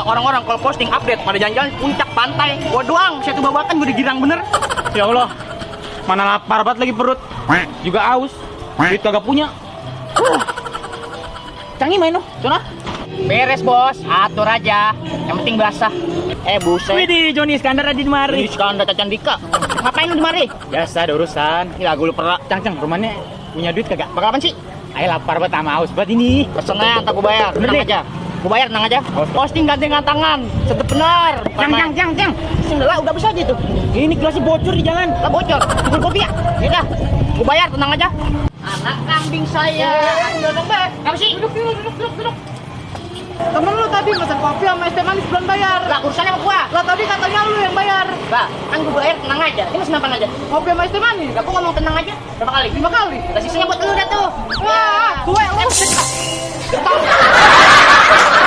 orang-orang kalau posting update pada jalan-jalan puncak pantai. Gua doang, saya tuh babakan gue digirang bener. Ya Allah, mana lapar banget lagi perut. Juga aus. Duit kagak punya. Canggih main noh, Cona. Beres bos, atur aja. Yang penting basah. Buset. Widih, Joni Iskandar aja di mari. Ini sekarang ada Cacan Dika. Ngapain lu di mari? Biasa ada urusan. Ya gue lu pernah. Cang, rumahnya punya duit kagak? Bakal apaan sih? Ayo lapar banget sama aus banget ini. Pesen aja, ntar gue bayar. Bener Tenang deh. aja. Gue bayar, tenang aja. Posting gantengan tangan. Sedep benar. Cang. Sindela udah bisa gitu. Ini gelasnya bocor di jalan. Lah bocor. Cukup kopi ya? Ya dah. Gue bayar, tenang aja. Anak kambing saya. Duduk, Bang. Apa sih? Duduk. Temen lu tadi pesan kopi sama es teh manis belum bayar. Lah urusannya sama gua. Lah tadi katanya lu yang bayar. Lah, kan gua bayar tenang aja. Ini masih mapan aja. Kopi sama es teh manis. Lah gua ngomong tenang aja. Berapa kali? 5 kali. Lah sisanya buat lu dah tuh. Wah, gue lu.